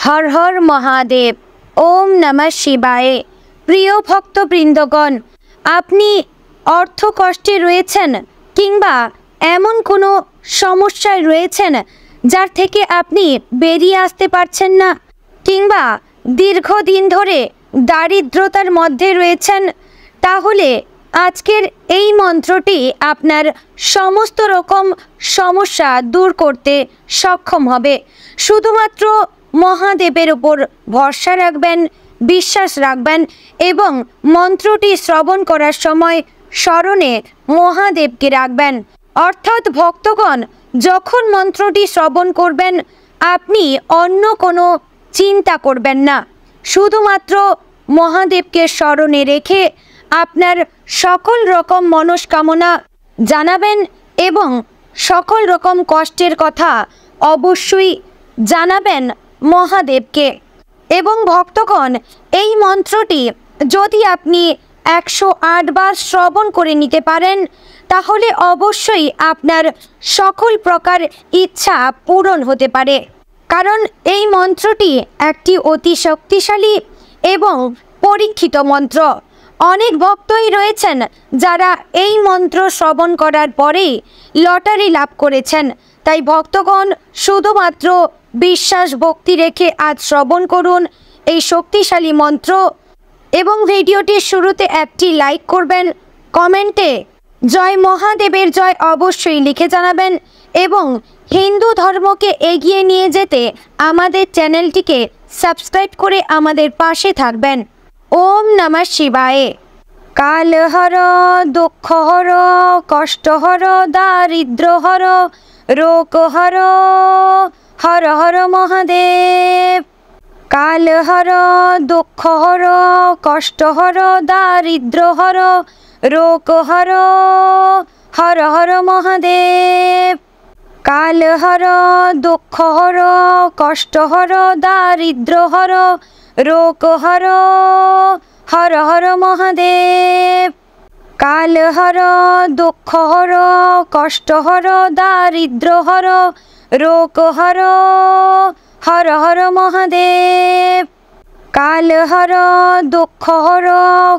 হর হর মহাদেব। ওম নমঃ শিবায়। প্রিয় ভক্তবৃন্দগণ, আপনি অর্থ কষ্টে রয়েছেন কিংবা এমন কোনো সমস্যায় রয়েছেন যার থেকে আপনি বেরিয়ে আসতে পারছেন না, কিংবা দীর্ঘদিন ধরে দারিদ্রতার মধ্যে রয়েছেন, তাহলে আজকের এই মন্ত্রটি আপনার সমস্ত রকম সমস্যা দূর করতে সক্ষম হবে। শুধুমাত্র মহাদেবের ওপর ভরসা রাখবেন, বিশ্বাস রাখবেন এবং মন্ত্রটি শ্রবণ করার সময় স্মরণে মহাদেবকে রাখবেন। অর্থাৎ ভক্তগণ, যখন মন্ত্রটি শ্রবণ করবেন আপনি অন্য কোনো চিন্তা করবেন না, শুধুমাত্র মহাদেবকে স্মরণে রেখে আপনার সকল রকম মনস্কামনা জানাবেন এবং সকল রকম কষ্টের কথা অবশ্যই জানাবেন মহাদেবকে। এবং ভক্তগণ, এই মন্ত্রটি যদি আপনি 108 বার শ্রবণ করে নিতে পারেন তাহলে অবশ্যই আপনার সকল প্রকার ইচ্ছা পূরণ হতে পারে। কারণ এই মন্ত্রটি একটি অতি শক্তিশালী এবং পরীক্ষিত মন্ত্র। অনেক ভক্তই রয়েছেন যারা এই মন্ত্র শ্রবণ করার পরেই লটারি লাভ করেছেন। তাই ভক্তগণ, শুধুমাত্র বিশ্বাস ভক্তি রেখে আজ শ্রবণ করুন এই শক্তিশালী মন্ত্র এবং ভিডিওটির শুরুতে একটি লাইক করবেন, কমেন্টে জয় মহাদেবের জয় অবশ্যই লিখে জানাবেন এবং হিন্দু ধর্মকে এগিয়ে নিয়ে যেতে আমাদের চ্যানেলটিকে সাবস্ক্রাইব করে আমাদের পাশে থাকবেন। ওম নমঃ শিবায়। কালহর, দুঃখহর, কষ্টহর, দারিদ্র্যহর, রোগহর, হর হর মহাদেব। কালহর, দুঃখহর, কষ্টহর, দারিদ্র্যহর, রোগহর, হর হর মহাদেব। কালহর, দুঃখহর, কষ্টহর, দারিদ্র্যহর, রোগহর, হর হর মহাদেব। কালহর, দুঃখহর, কষ্টহর, দারিদ্র্যহর, রোগহর, হর হর মহাদেব। কালহর, দুঃখহর,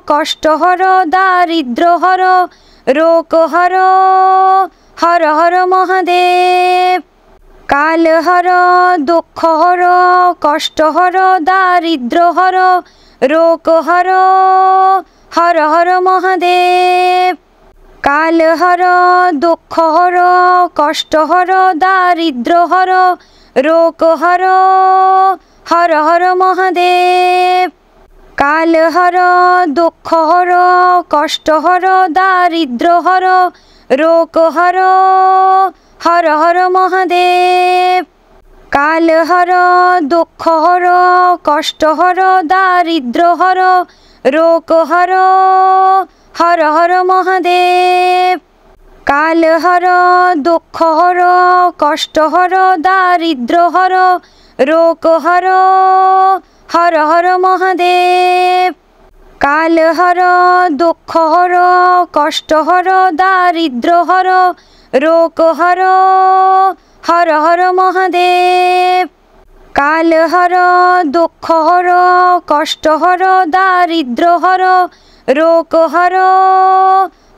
কষ্টহর, দারিদ্র্যহর, রোগহর, হর হর মহাদেব। কালহর, দুঃখহর, কষ্টহর, দারিদ্র্যহর, রোগহর, হর হর মহাদেব। কালহর, দুঃখহর, কষ্টহর, দারিদ্র্যহর, রোগহর, হর হর মহাদেব। কালহর, দুঃখহর, কষ্টহর, দারিদ্র্যহর, রোগহর, হর হর মহাদেব। কালহর, দুঃখহর, কষ্টহর, দারিদ্র্যহর, রোগহর, হর হর মহাদেব। কালহর, দুঃখহর, কষ্টহর, দারিদ্র্যহর, রোগহর, হর হর মহাদেব। কালহর, দুঃখহর, কষ্টহর, দারিদ্র্যহর, রোগহর, হর হর মহাদেব। কালহর, দুঃখহর, কষ্টহর, দারিদ্র্যহর, রোগহর,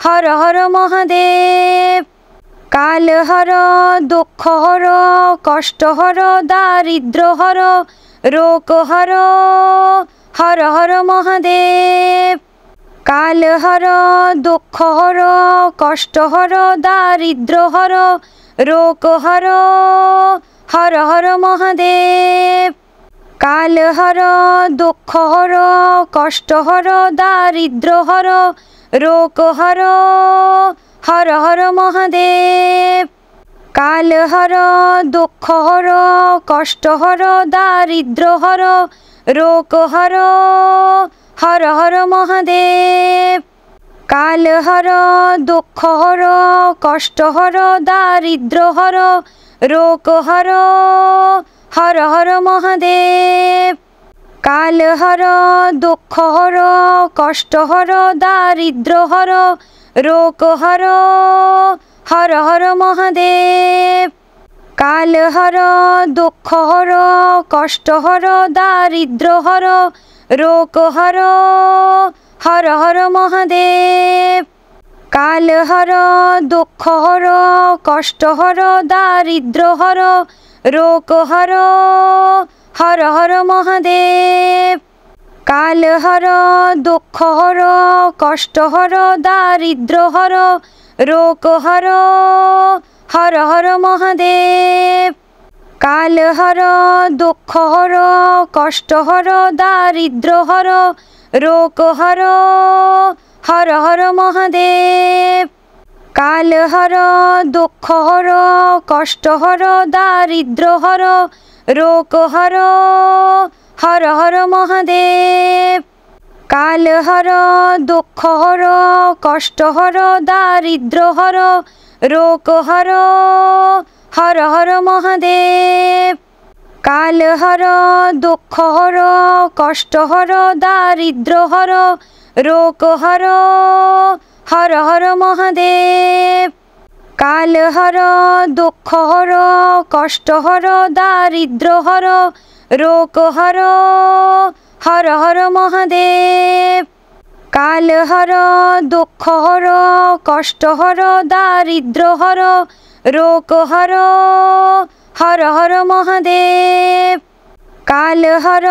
হর হর মহাদেব। কালহর, দুঃখহর, কষ্টহর, দারিদ্র্যহর, রোগহর, হর হর মহাদেব। কালহর, দুঃখহর, কষ্টহর, দারিদ্র্যহর, রোগহর, হর হর মহাদেব। কালহর, দুঃখহর, কষ্টহর, দারিদ্র্যহর, রোগহর, হর হর মহাদেব। কালহর, দুঃখহর, কষ্টহর, দারিদ্র্যহর, রোগহর, হর হর মহাদেব। কালহর, দুঃখহর, কষ্টহর, দারিদ্র্যহর, রোগহর, হর হর মহাদেব। কালহর, দুঃখহর, কষ্টহর, দারিদ্র্যহর, রোগহর, হর হর মহাদেব। কালহর দুঃখহর কষ্টহর দারিদ্র্যহর রোগহর হর হর মহাদেব। কালহর দুঃখহর কষ্টহর দারিদ্র্যহর রোগহর হর হর মহাদেব। কালহর দুঃখহর কষ্টহর দারিদ্র্যহর রোগহর হর হর মহাদেব। কালহর দুঃখহর কষ্টহর দারিদ্র্যহর রোগহর হর হর মহাদেব। কালহর দুঃখহর কষ্টহর দারিদ্র্যহর রোগহর হর হর মহাদেব। কালহর দুঃখহর কষ্টহর দারিদ্র্যহর রোগহর হর হর মহাদেব। কালহর দুঃখহর কষ্টহর দারিদ্র্যহর রোগহর হর হর মহাদেব। কালহর দুঃখহর কষ্টহর দারিদ্র্যহর রোগহর হর হর মহাদেব। কালহর দুঃখহর কষ্টহর দারিদ্র্যহর রোগহর হর হর মহাদেব। কালহর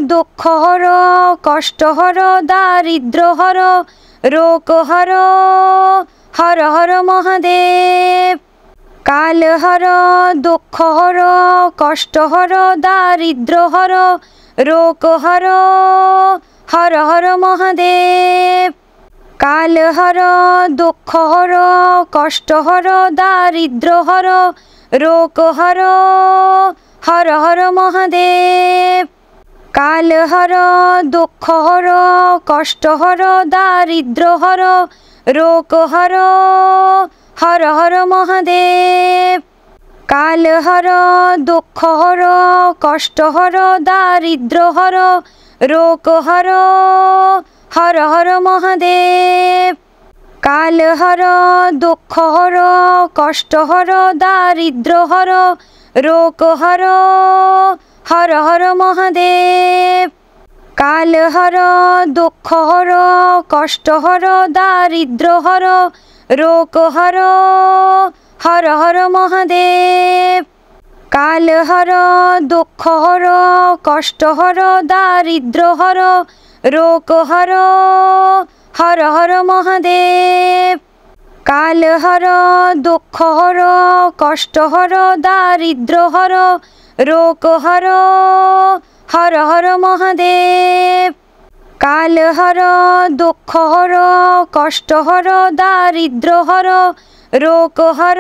দুঃখহর কষ্টহর দারিদ্র্যহর রোগহর হর হর মহাদেব। কালহর দুঃখহর কষ্টহর দারিদ্র্যহর রোগহর হর হর মহাদেব। কালহর দুঃখহর কষ্টহর দারিদ্র্যহর রোগহর হর হর মহাদেব। কালহর দুঃখহর কষ্টহর দারিদ্র্যহর রোগহর হর হর মহাদেব। কালহর দুঃখহর কষ্টহর দারিদ্র্যহর রোগহর হর হর মহাদেব। কালহর দুঃখহর কষ্টহর দারিদ্র্যহর রোগহর হর হর মহাদেব। কালহর দুঃখহর কষ্টহর দারিদ্র্যহর রোগহর হর হর মহাদেব। কালহর দুঃখহর কষ্টহর দারিদ্র্যহর রোগহর হর হর মহাদেব। কালহর দুঃখহর কষ্টহর দারিদ্র্যহর রোগহর হর হর মহাদেব। কালহর দুঃখহর কষ্টহর দারিদ্র্যহর রোগহর হর হর মহাদেব। কালহর দুঃখহর কষ্টহর দারিদ্র্যহর রোগহর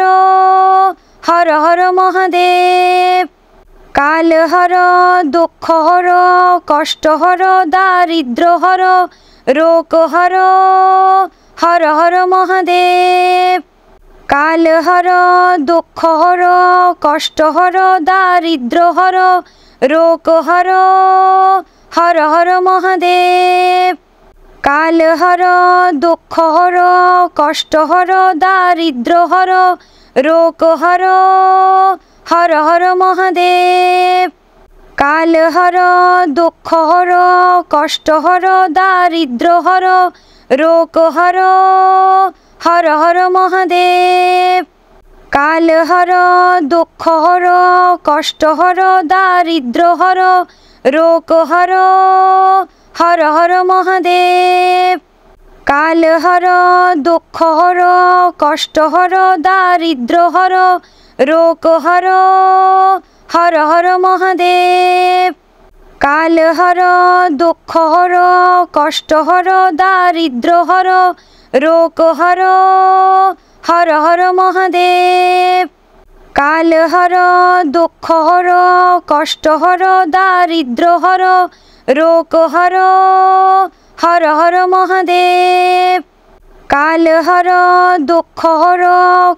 হর হর মহাদেব। কালহর দুঃখহর কষ্টহর দারিদ্র্যহর রোগহর হর হর মহাদেব। কালহর দুঃখহর কষ্টহর দারিদ্র্যহর রোগহর হর হর মহাদেব। কালহর দুঃখহর কষ্টহর দারিদ্র্যহর রোগহর হর হর মহাদেব। কালহর দুঃখহর কষ্টহর দারিদ্র্যহর রোগহর হর হর মহাদেব। কালহর দুঃখহর কষ্টহর দারিদ্র্যহর রোগহর হর হর মহাদেব। কালহর দুঃখহর কষ্টহর দারিদ্র্যহর রোগহর হর হর মহাদেব। কালহর দুঃখহর কষ্টহর দারিদ্র্যহর রোগহর হর হর মহাদেব। কালহর দুঃখহর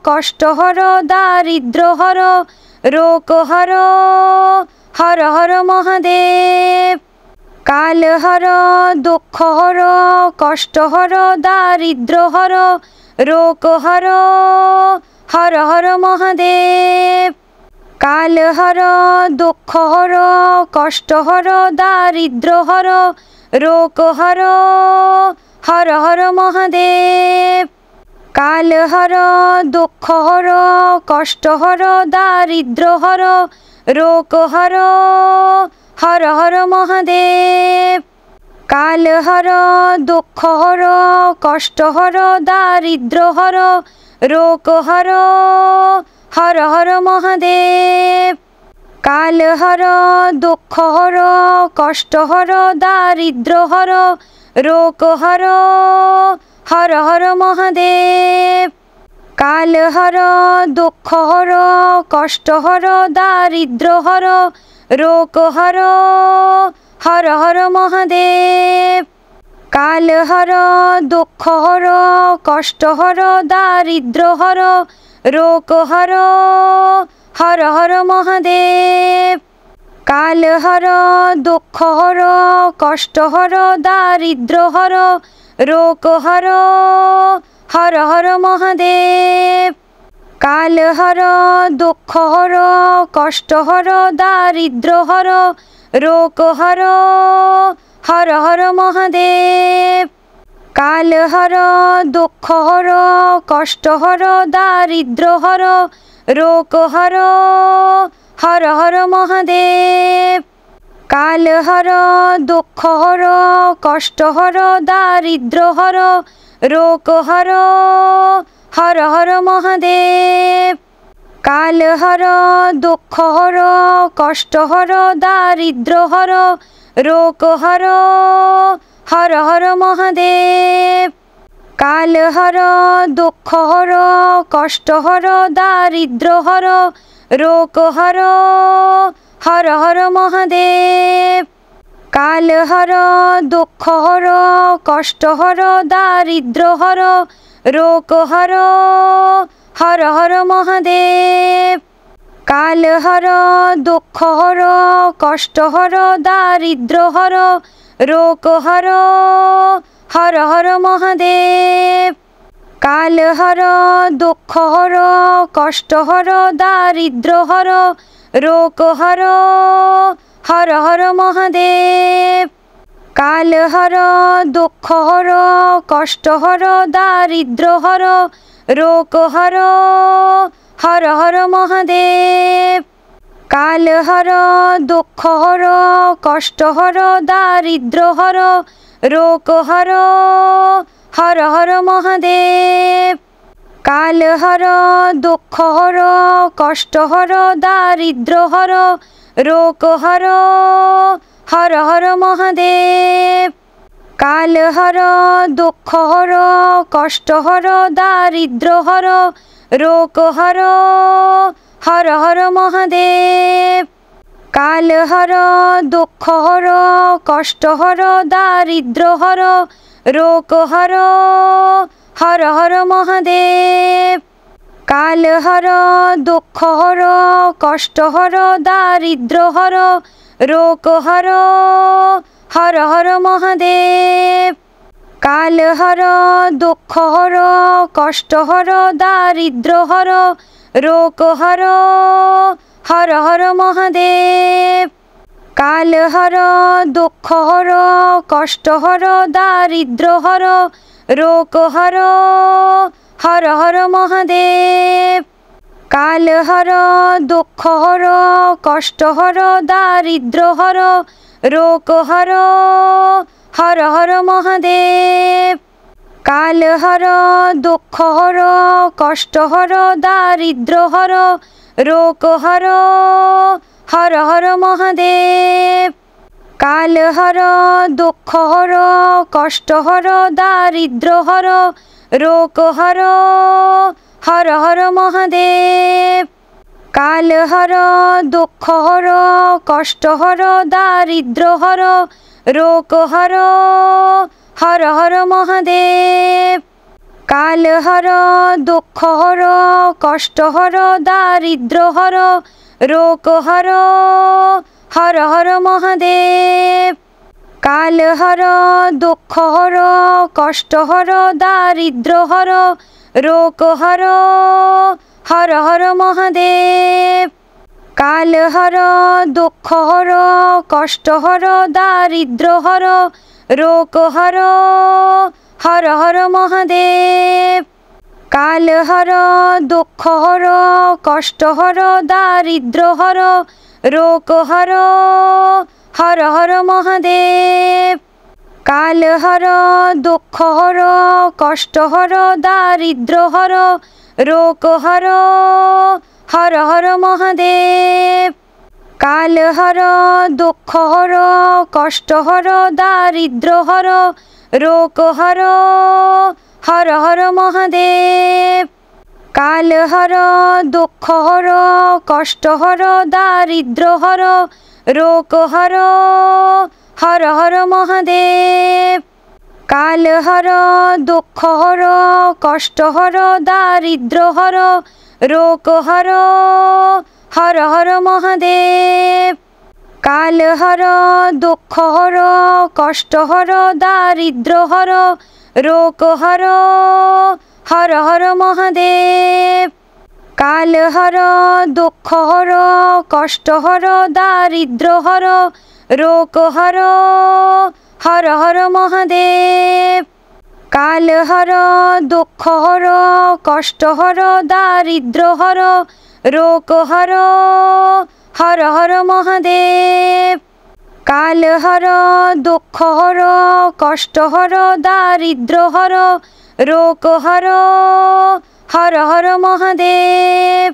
কষ্টহর দারিদ্র্যহর রোগহর হর হর মহাদেব। কালহর দুঃখহর কষ্টহর দারিদ্র্যহর রোগহর হর হর মহাদেব। কালহর দুঃখহর কষ্টহর দারিদ্র্যহর রোগহর হর হর মহাদেব। কালহর দুঃখহর কষ্টহর দারিদ্র্যহর রোগহর হর হর মহাদেব। কালহর দুঃখহর কষ্টহর দারিদ্র্যহর রোগহর হর হর মহাদেব। কালহর দুঃখহর কষ্টহর দারিদ্র্যহর রোগহর হর হর মহাদেব। কালহর দুঃখহর কষ্টহর দারিদ্র্যহর রোগহর হর হর মহাদেব। কালহর দুঃখহর কষ্টহর দারিদ্র্যহর রোগহর হর হর মহাদেব। কালহর দুঃখহর কষ্টহর দারিদ্র্যহর রোগহর হর হর মহাদেব। কালহর দুঃখহর কষ্টহর দারিদ্র্যহর রোগহর হর হর মহাদেব। কালহর দুঃখহর কষ্টহর দারিদ্র্যহর রোগহর হর হর মহাদেব। কালহর দুঃখহর কষ্টহর দারিদ্র্যহর রোগহর হর হর মহাদেব। কালহর দুঃখহর কষ্টহর দারিদ্র্যহর রোগহর হর হর মহাদেব। কালহর দুঃখহর কষ্টহর দারিদ্র্যহর রোগহর হর হর মহাদেব। কালহর দুঃখহর কষ্টহর দারিদ্র্যহর রোগহর হর হর মহাদেব। কালহর দুঃখহর কষ্টহর দারিদ্র্যহর রোগহর হর হর মহাদেব। কালহর দুঃখহর কষ্টহর দারিদ্র্যহর রোগহর হর হর মহাদেব। কালহর দুঃখহর কষ্টহর দারিদ্র্যহর রোগহর হর হর মহাদেব। কালহর দুঃখহর কষ্টহর দারিদ্র্যহর রোগহর হর হর মহাদেব। কালহর দুঃখহর কষ্টহর দারিদ্র্যহর রোগহর হর হর মহাদেব। কালহর দুঃখহর কষ্টহর দারিদ্র্যহর রোগহর হর হর মহাদেব। কালহর দুঃখহর কষ্টহর দারিদ্র্যহর রোগহর হর হর মহাদেব। কালহর দুঃখহর কষ্টহর দারিদ্র্যহর রোগহর হর হর মহাদেব। কালহর দুঃখহর কষ্টহর দারিদ্র্যহর রোগহর হর হর মহাদেব। কালহর দুঃখহর কষ্টহর দারিদ্র্যহর রোগহর হর হর মহাদেব। কালহর দুঃখহর কষ্টহর দারিদ্র্যহর রোগহর হর হর মহাদেব। কালহর দুঃখহর কষ্টহর দারিদ্র্যহর রোগহর হর হর মহাদেব। কালহর দুঃখহর কষ্টহর দারিদ্র্যহর রোগহর হর হর মহাদেব। কালহর দুঃখহর কষ্টহর দারিদ্র্যহর রোগহর হর হর মহাদেব। কালহর দুঃখহর কষ্টহর দারিদ্র্যহর রোগহর হর হর মহাদেব। কালহর দুঃখহর কষ্টহর দারিদ্র্যহর রোগহর হর হর মহাদেব। কালহর দুঃখহর কষ্টহর দারিদ্র্যহর রোগহর হর হর মহাদেব। কালহর দুঃখহর কষ্টহর দারিদ্র্যহর রোগহর হর হর মহাদেব। কালহর দুঃখহর কষ্টহর দারিদ্র্যহর রোগহর হর হর মহাদেব। কালহর দুঃখহর কষ্টহর দারিদ্র্যহর রোগহর হর হর মহাদেব। কালহর দুঃখহর কষ্টহর দারিদ্র্যহর রোগহর হর হর মহাদেব। কালহর দুঃখহর কষ্টহর দারিদ্র্যহর রোগহর হর হর মহাদেব। কালহর দুঃখহর কষ্টহর দারিদ্র্যহর রোগহর হর হর মহাদেব। কালহর দুঃখহর কষ্টহর দারিদ্র্যহর রোগহর হর হর মহাদেব। কালহর দুঃখহর কষ্টহর দারিদ্র্যহর রোগহর হর হর মহাদেব। কালহর দুঃখহর কষ্টহর দারিদ্র্যহর রোগহর হর হর মহাদেব।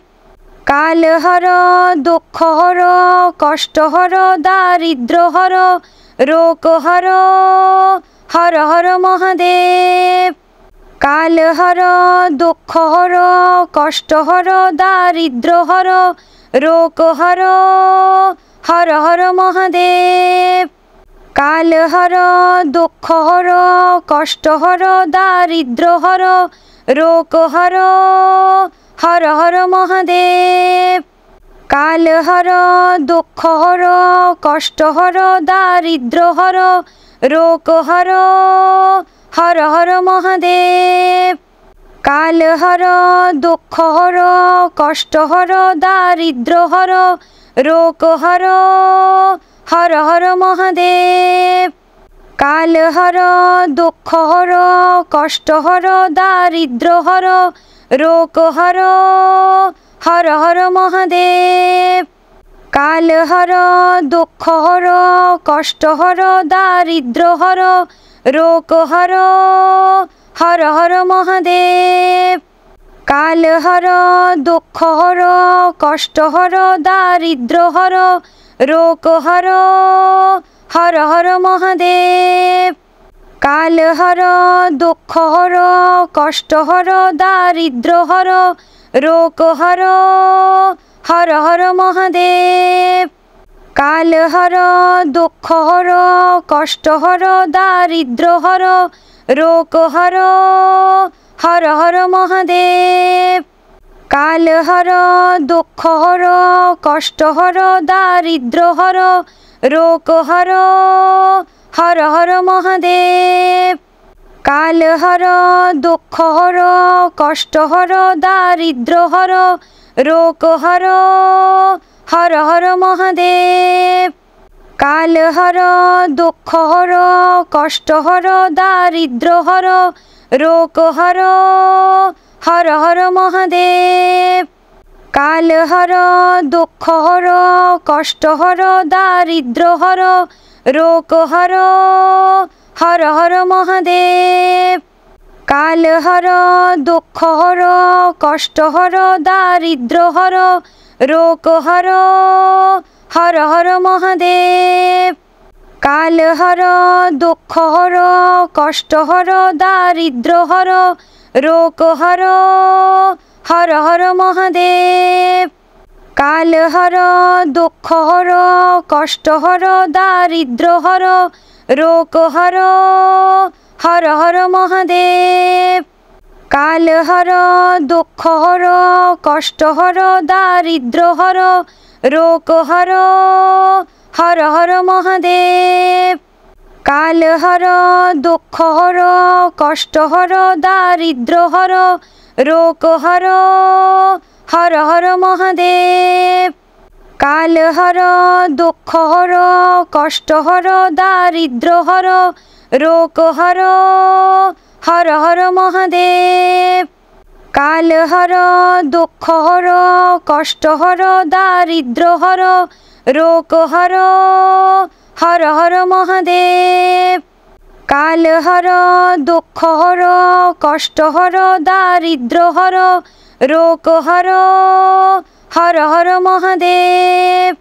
কালহর দুঃখহর কষ্টহর দারিদ্র্যহর রোগহর হর হর মহাদেব। কালহর দুঃখহর কষ্টহর দারিদ্র্যহর রোগহর হর হর মহাদেব। কালহর দুঃখহর কষ্টহর দারিদ্র্যহর রোগহর হর হর মহাদেব। কালহর দুঃখহর কষ্টহর দারিদ্র্যহর রোগহর হর হর মহাদেব। কালহর দুঃখহর কষ্টহর দারিদ্র্যহর রোগহর হর হর মহাদেব। কালহর দুঃখহর কষ্টহর দারিদ্র্যহর রোগহর হর হর মহাদেব। কালহর দুঃখহর কষ্টহর দারিদ্র্যহর রোগহর হর হর মহাদেব। কালহর দুঃখহর কষ্টহর দারিদ্র্যহর রোগহর হর হর মহাদেব। কালহর দুঃখহর কষ্টহর দারিদ্র্যহর রোগহর হর হর মহাদেব। কালহর দুঃখহর কষ্টহর দারিদ্র্যহর রোগহর হর হর মহাদেব। কালহর দুঃখহর কষ্টহর দারিদ্র্যহর রোগহর হর হর মহাদেব। কালহর দুঃখহর কষ্টহর দারিদ্র্যহর রোগহর হর হর মহাদেব। কালহর দুঃখহর কষ্টহর দারিদ্র্যহর রোগহর হর হর মহাদেব। কালহর দুঃখহর কষ্টহর দারিদ্র্যহর রোগহর হর হর মহাদেব। কালহর দুঃখহর কষ্টহর দারিদ্র্যহর রোগহর হর হর মহাদেব। কালহর দুঃখহর কষ্টহর দারিদ্র্যহর রোগহর হর হর মহাদেব। কালহর দুঃখহর কষ্টহর দারিদ্র্যহর রোগহর হর হর মহাদেব। কালহর দুঃখহর কষ্টহর দারিদ্র্যহর রোগহর হর হর মহাদেব। কালহর দুঃখহর কষ্টহর দারিদ্র্যহর রোগহর হর হর মহাদেব। কালহর দুঃখহর কষ্টহর দারিদ্র্যহর রোগহর হর হর মহাদেব। কালহর দুঃখহর কষ্টহর দারিদ্র্যহর রোগহর হর হর মহাদেব। কালহর দুঃখহর কষ্টহর দারিদ্র্যহর রোগহর হর হর মহাদেব।